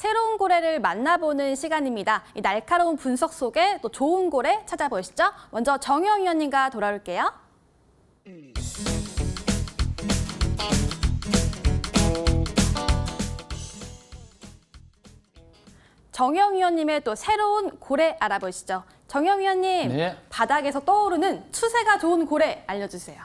새로운 고래를 만나보는 시간입니다. 이 날카로운 분석 속에 또 좋은 고래 찾아보시죠. 먼저 정영 위원님과 돌아올게요. 정영 위원님의 또 새로운 고래 알아보시죠. 정영 위원님, 네. 바닥에서 떠오르는 추세가 좋은 고래 알려주세요.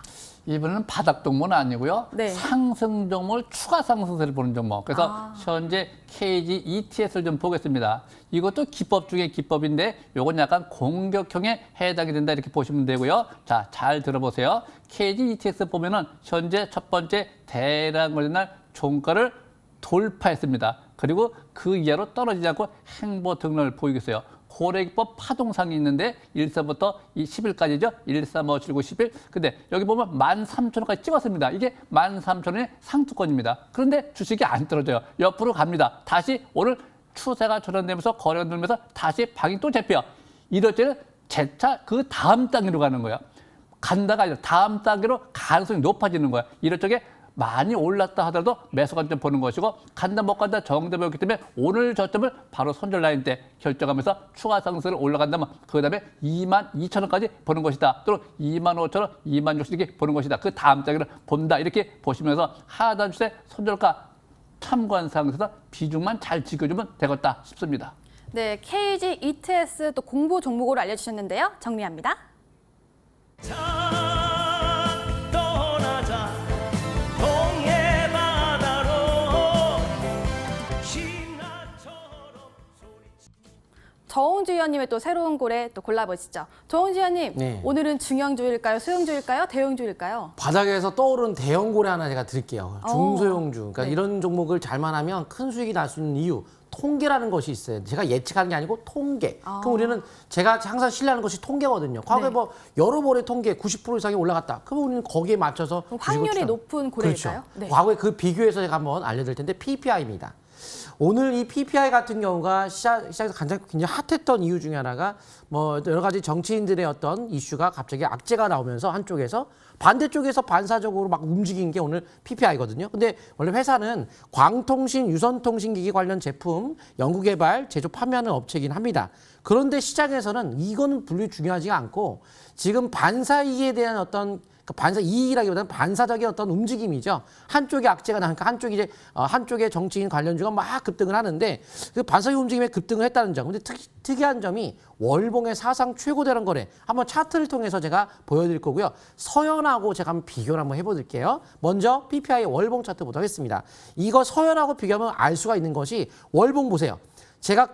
이번에는 바닥 동물은 아니고요. 네. 상승 종목을 추가 상승세를 보는 종목. 그래서 현재 KG ETS를 좀 보겠습니다. 이것도 기법 중에 기법인데 이건 약간 공격형에 해당이 된다 이렇게 보시면 되고요. 자, 잘 들어보세요. KG ETS 보면은 현재 첫 번째 대량 걸린 날 종가를 돌파했습니다. 그리고 그 이하로 떨어지지 않고 행보 등락을 보이고 있어요. 고래기법 파동상이 있는데 1사부터 10일까지죠. 1, 3, 5, 7, 9, 10일. 근데 여기 보면 13,000원까지 찍었습니다. 이게 13,000원의 상투권입니다. 그런데 주식이 안 떨어져요. 옆으로 갑니다. 다시 오늘 추세가 전환되면서 거래가 늘면서 다시 방이 또 잡혀. 이럴 때는 재차 그 다음 단계로 가는 거예요. 간다가 아니라 다음 단계로 가능성이 높아지는 거예요. 이럴 적에 많이 올랐다 하더라도 매수 관점 보는 것이고 간다 못 간다 정답이었기 때문에 오늘 저점을 바로 손절 라인 때 결정하면서 추가 상승을 올라간다면 그다음에 22,000원까지 보는 것이다. 또는 25,000원, 26,000원 이렇게 보는 것이다. 그 다음 단계를 본다. 이렇게 보시면서 하단 추세 손절가 참고한 상황에서 비중만 잘 지켜주면 되겠다 싶습니다. 네, KG ETS 또 공부 종목으로 알려주셨는데요. 정리합니다. 정홍주 위원님의 또 새로운 고래 또 골라보시죠. 정홍주 위원님, 네. 오늘은 중형주일까요? 소형주일까요? 대형주일까요? 바닥에서 떠오른 대형고래 하나 제가 드릴게요. 중소형주. 그러니까 네. 이런 종목을 잘만 하면 큰 수익이 날 수 있는 이유. 통계라는 것이 있어요. 제가 예측하는 게 아니고 통계. 그럼 우리는 제가 항상 신뢰하는 것이 통계거든요. 과거에 네. 뭐 여러 번의 통계 90% 이상이 올라갔다. 그럼 우리는 거기에 맞춰서 확률이 주식을 높은 고래일까요? 그렇죠. 네. 과거에 그 비교해서 제가 한번 알려드릴 텐데 PPI입니다. 오늘 이 PPI 같은 경우가 시장에서 굉장히 핫했던 이유 중에 하나가 뭐 여러 가지 정치인들의 어떤 이슈가 갑자기 악재가 나오면서 한쪽에서 반대쪽에서 반사적으로 막 움직인 게 오늘 PPI거든요. 근데 원래 회사는 광통신, 유선통신기기 관련 제품 연구개발, 제조, 판매하는 업체이긴 합니다. 그런데 시장에서는 이거는 분류 중요하지가 않고 지금 반사이익에 대한 어떤 반사 이익이라기보다는 반사적인 어떤 움직임이죠. 한쪽에 악재가 나니까 한쪽이 이제 한쪽의 정치인 관련주가 막 급등을 하는데 그 반사적 움직임에 급등을 했다는 점. 근데 특이한 점이 월봉의 사상 최고대란 거래. 한번 차트를 통해서 제가 보여드릴 거고요. 서현하고 제가 한번 비교를 한번 해보드릴게요. 먼저 PPI 월봉 차트 보도록 하겠습니다. 이거 서현하고 비교하면 알 수가 있는 것이 월봉 보세요. 제가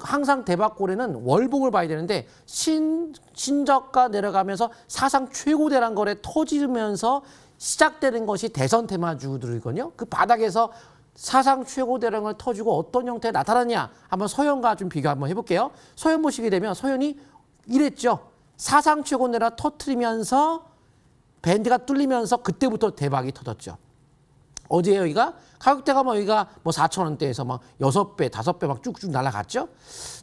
항상 대박고래는 월봉을 봐야 되는데 신저가 내려가면서 사상 최고대란 거래 터지면서 시작되는 것이 대선 테마주들이거든요. 그 바닥에서 사상 최고대란 걸 터지고 어떤 형태에 나타나냐 한번 서현과 좀 비교 한번 해볼게요. 서현 보시게 되면 서현이 이랬죠. 사상 최고대라 터트리면서 밴드가 뚫리면서 그때부터 대박이 터졌죠. 어제 여기가 가격대가 뭐 여기가 뭐 4,000원대에서 막 6배, 5배 막 쭉쭉 날아갔죠.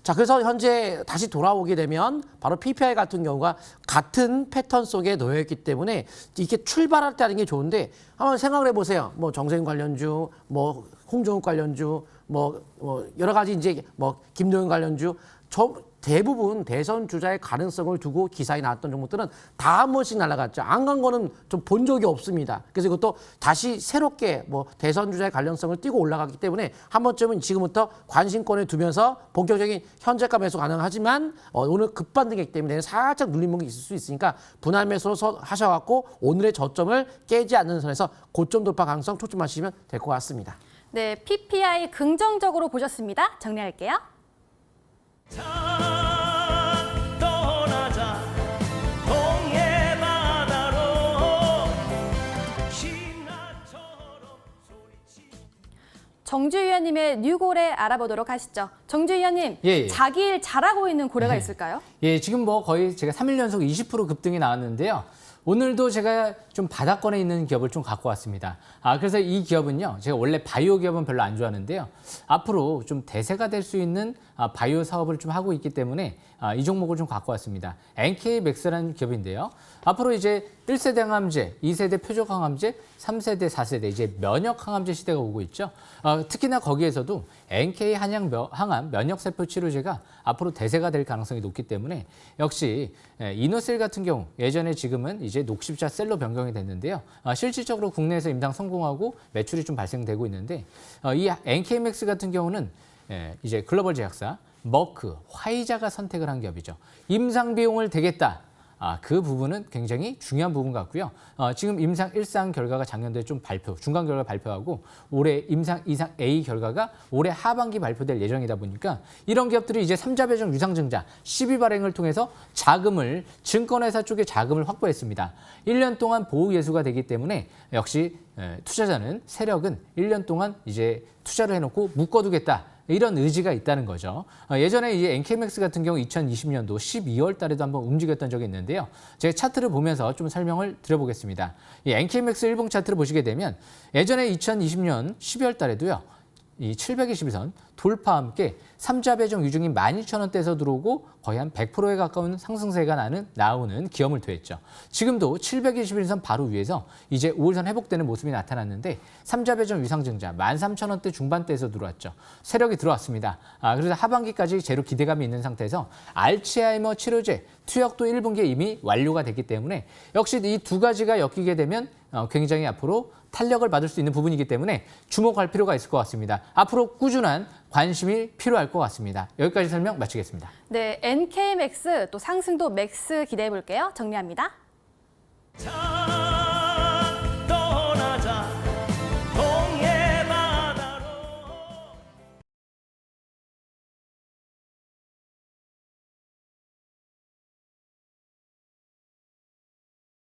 자, 그래서 현재 다시 돌아오게 되면 바로 PPI 같은 경우가 같은 패턴 속에 놓여 있기 때문에 이렇게 출발할 때 하는 게 좋은데 한번 생각을 해보세요. 뭐 정세윤 관련주, 뭐 홍정욱 관련주, 뭐 여러 가지 이제 뭐 김도영 관련주 대부분 대선 주자의 가능성을 두고 기사에 나왔던 종목들은 다 한 번씩 날아갔죠. 안 간 거는 좀 본 적이 없습니다. 그래서 이것도 다시 새롭게 뭐 대선 주자의 관련성을 띄고 올라갔기 때문에 한 번쯤은 지금부터 관심권에 두면서 본격적인 현재가 매수 가능하지만 오늘 급반등이기 때문에 살짝 눌림목이 있을 수 있으니까 분할 매수로 하셔갖고 오늘의 저점을 깨지 않는 선에서 고점 돌파 가능성 초점하시면 될 것 같습니다. 네, PPI 긍정적으로 보셨습니다. 정리할게요. 정주 위원님의 뉴고래 알아보도록 하시죠. 정주 위원님, 예. 자기 일 잘하고 있는 고래가 있을까요? 예, 지금 뭐 거의 제가 3일 연속 20% 급등이 나왔는데요. 오늘도 제가 좀 바닥권에 있는 기업을 좀 갖고 왔습니다. 그래서 이 기업은요, 제가 원래 바이오 기업은 별로 안 좋아하는데요. 앞으로 좀 대세가 될 수 있는 바이오 사업을 좀 하고 있기 때문에 이 종목을 좀 갖고 왔습니다. NK맥스라는 기업인데요. 앞으로 이제 1세대 항암제, 2세대 표적 항암제, 3세대, 4세대 이제 면역 항암제 시대가 오고 있죠. 특히나 거기에서도 NK 항암 면역세포 치료제가 앞으로 대세가 될 가능성이 높기 때문에 역시 이노셀 같은 경우 예전에 지금은 이제 녹십자 셀로 변경이 됐는데요. 실질적으로 국내에서 임상 성공하고 매출이 좀 발생되고 있는데 이 NK맥스 같은 경우는 이제 글로벌 제약사 머크, 화이자가 선택을 한 기업이죠. 임상 비용을 대겠다. 그 부분은 굉장히 중요한 부분 같고요. 지금 임상 1상 결과가 작년도에 좀 중간 결과 발표하고 올해 임상 2상 A 결과가 올해 하반기 발표될 예정이다 보니까 이런 기업들이 이제 3자 배정 유상증자 12 발행을 통해서 자금을 증권회사 쪽에 자금을 확보했습니다. 1년 동안 보호 예수가 되기 때문에 역시 투자자는 세력은 1년 동안 이제 투자를 해놓고 묶어두겠다. 이런 의지가 있다는 거죠. 예전에 이 NK맥스 같은 경우 2020년도 12월 달에도 한번 움직였던 적이 있는데요. 제가 차트를 보면서 좀 설명을 드려보겠습니다. 이 NK맥스 일봉 차트를 보시게 되면 예전에 2020년 12월 달에도요. 이 721선 돌파와 함께 3자 배정 유중인 12,000원대에서 들어오고 거의 한 100%에 가까운 상승세가 나오는 기염을 토했죠. 지금도 721선 바로 위에서 이제 5일선 회복되는 모습이 나타났는데 3자 배정 유상증자 13,000원대 중반대에서 들어왔죠. 세력이 들어왔습니다. 그래서 하반기까지 제로 기대감이 있는 상태에서 알츠하이머 치료제 투약도 1분기에 이미 완료가 됐기 때문에 역시 이 두 가지가 엮이게 되면 굉장히 앞으로 탄력을 받을 수 있는 부분이기 때문에 주목할 필요가 있을 것 같습니다. 앞으로 꾸준한 관심이 필요할 것 같습니다. 여기까지 설명 마치겠습니다. 네, NK맥스 또 상승도 맥스 기대해 볼게요. 정리합니다. 자